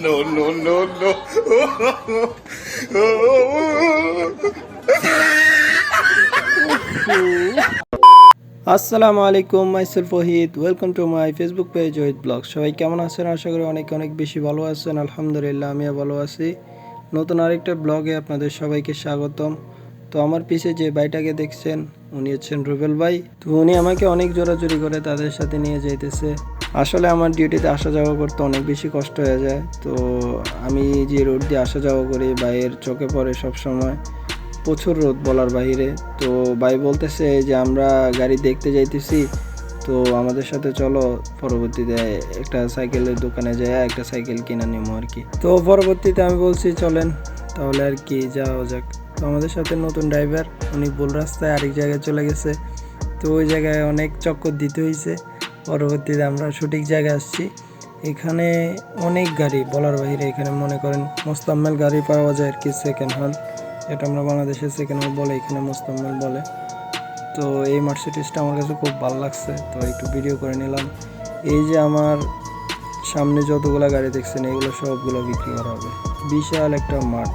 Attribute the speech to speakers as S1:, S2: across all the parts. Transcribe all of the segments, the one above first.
S1: No, no, no, no.
S2: আসসালামু আলাইকুম, myself Ohid. Welcome to my Facebook page Ohid blog. সবাই কেমন আছেন? আশা করি অনেক অনেক বেশি ভালো আছেন। আলহামদুলিল্লাহ, আমিও ভালো আছি। নতুন আরেকটা ব্লগে আপনাদের সবাইকে স্বাগতম। তো আমার পিছে যে ভাইটাকে দেখছেন, উনি হচ্ছেন রুবেল ভাই। তো উনি আমাকে অনেক জোরাজুরি করে তাদের সাথে নিয়ে যাইতেছে। আসলে আমার ডিউটিতে আসা যাওয়া করতে অনেক বেশি কষ্ট হয়ে যায়। তো আমি যে রোড দিয়ে আসা যাওয়া করি, ভাইয়ের চোখে পড়ে সব সময় প্রচুর রোদ বলার বাইরে। তো ভাই বলতেছে যে আমরা গাড়ি দেখতে যাইতেছি, তো আমাদের সাথে চলো, পরবর্তীতে একটা সাইকেলের দোকানে যাই একটা সাইকেল কিনে নেবো আর কি। তো পরবর্তীতে আমি বলছি চলেন তাহলে আর কি, যাওয়া যাক। তো আমাদের সাথে নতুন ড্রাইভার, উনি ভুল রাস্তায় আরেক জায়গায় চলে গেছে। তো ওই জায়গায় অনেক চক্কর দিতে হয়েছে। পরবর্তীতে আমরা সঠিক জায়গায় আসছি। এখানে অনেক গাড়ি বলার বাইরে। এখানে মনে করেন মোস্তাম্মেল গাড়ি পাওয়া যায় আর কি, সেকেন্ড হ্যান্ড, এটা আমরা বাংলাদেশে সেকেন্ড হ্যান্ড বলে, এখানে মোস্তাম্মেল বলে। তো এই মার্সিডিজটা আমার কাছে খুব ভালো লাগছে, তো একটু ভিডিও করে নিলাম। এই যে আমার সামনে যতগুলো গাড়ি দেখছেন, এগুলো সবগুলো বিক্রি করা হবে। বিশাল একটা মাঠ।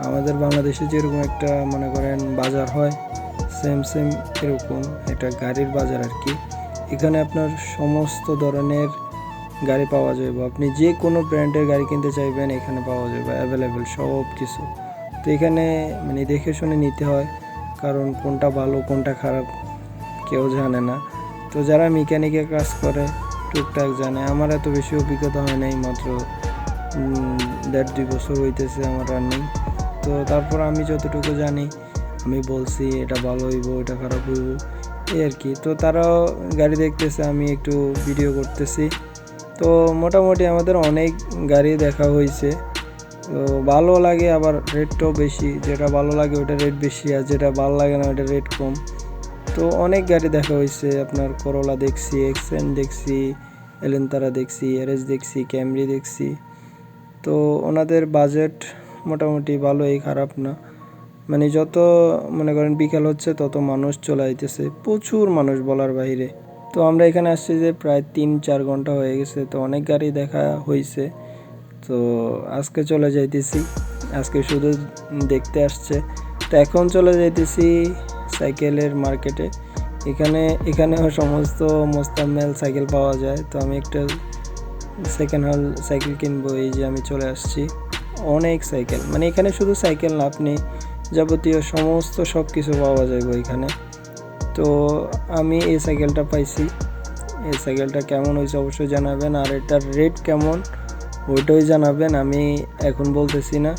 S2: আমাদের বাংলাদেশে যেরকম একটা মনে করেন বাজার হয়, সেম সেম এরকম একটা গাড়ির বাজার আর কি। এখানে আপনার সমস্ত ধরনের গাড়ি পাওয়া যাবে। আপনি যে কোনো ব্র্যান্ডের গাড়ি কিনতে চাইবেন এখানে পাওয়া যাবে, অ্যাভেলেবেল সব কিছু। তো এখানে মানে দেখে শুনে নিতে হয়, কারণ কোনটা ভালো কোনটা খারাপ কেউ জানে না। তো যারা মেকানিকের কাজ করে টুকটাক জানে। আমার এত বেশি অভিজ্ঞতা হয় নাই, মাত্র 1.5-2 বছর হইতেছে আমার রানিং। তো তারপর আমি যতটুকু জানি আমি বলছি, এটা ভালো হইব এটা খারাপ হইব এই আর কি। তো তারাও গাড়ি দেখতেছে, আমি একটু ভিডিও করতেছি। তো মোটামুটি আমাদের অনেক গাড়ি দেখা হয়েছে। তো ভালো লাগে, আবার রেটটাও বেশি। যেটা ভালো লাগে ওটা রেট বেশি, আর যেটা ভালো লাগে না ওটা রেট কম। তো অনেক গাড়ি দেখা হয়েছে। আপনার করোলা দেখছি, এক্সেন্ট দেখছি, এলেন্তারা দেখছি, এরএস দেখছি, ক্যামরি দেখছি। তো ওনাদের বাজেট মোটামুটি ভালোই, খারাপ না। মানে যত মনে করেন বিকেল হচ্ছে তত মানুষ চলে আইতেছে, প্রচুর মানুষ বলার বাইরে। তো আমরা এখানে আসছি যে প্রায় 3-4 ঘন্টা হয়ে গেছে। তো অনেক গাড়ি দেখা হয়েছে। তো আজকে চলে যাইতেছি, আজকে শুধু দেখতে আসছে। তো এখন চলে যাইতেছি সাইকেলের মার্কেটে। এখানেও সমস্ত মোস্তাম্মেল সাইকেল পাওয়া যায়। তো আমি একটা সেকেন্ড হ্যান্ড সাইকেল কিনবো। এই যে আমি চলে আসছি। অনেক সাইকেল, মানে এখানে শুধু সাইকেল না, আপনি যাবতীয় সমস্ত সব কিছু পাওয়া যাবে এখানে। তো আমি এই সাইকেলটা পাইছি। এই সাইকেলটা কেমন হয়েছে অবশ্যই জানাবেন, আর এটার রেট কেমন ওইটাই জানাবেন। আমি এখন বলতেছি না,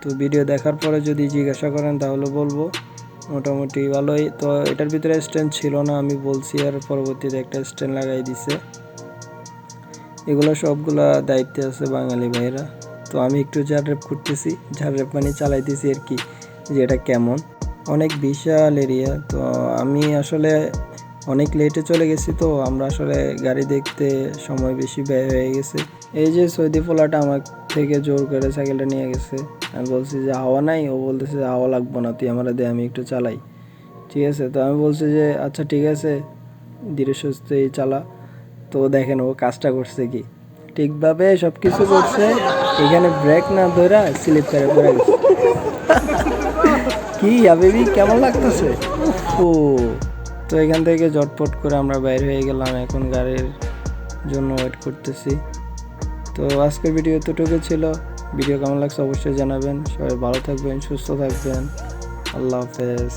S2: তো ভিডিও দেখার পরে যদি জিজ্ঞাসা করেন তাহলে বলবো। মোটামুটি ভালোই। তো এটার ভিতরে স্ট্যান্ড ছিল না, আমি বলছি, আর পরবর্তীতে একটা স্ট্যান্ড লাগাই দিছে। এগুলো সবগুলা দায়িত্বে আছে বাঙালি ভাইরা। তো আমি একটু ঝাড়রেপ করতেছি, ঝাড়রেপ মানে চালাইতেছি আর কি, যে এটা কেমন। অনেক বিশাল এরিয়া। তো আমি আসলে অনেক লেটে চলে গেছি। তো আমরা আসলে গাড়ি দেখতে সময় বেশি ব্যয় হয়ে গেছে। এই যে সৌদি পোলাটা আমার থেকে জোর করে সাইকেলটা নিয়ে গেছে। আমি বলছি যে হাওয়া নাই, ও বলতেছে যে হাওয়া লাগবো না, তুই আমার দে, আমি একটু চালাই। ঠিক আছে, তো আমি বলছি যে আচ্ছা ঠিক আছে, ধীরে সুস্থেই চালা। তো দেখেন ও কাজটা করছে কি, ঠিকভাবে সব কিছু করছে। এখানে ব্রেক না ধরা স্লিপ করে পড়ে গেছে। কি আবেবি, কেমন লাগতেছে? ও, তো এখান থেকে ঝটপট করে আমরা বাইরে হয়ে গেলাম। এখন গাড়ির জন্য ওয়েট করতেছি। তো আজকের ভিডিও এতটুকু ছিল। ভিডিও কেমন লাগছে অবশ্যই জানাবেন। সবাই ভালো থাকবেন, সুস্থ থাকবেন। আল্লাহ হাফেজ।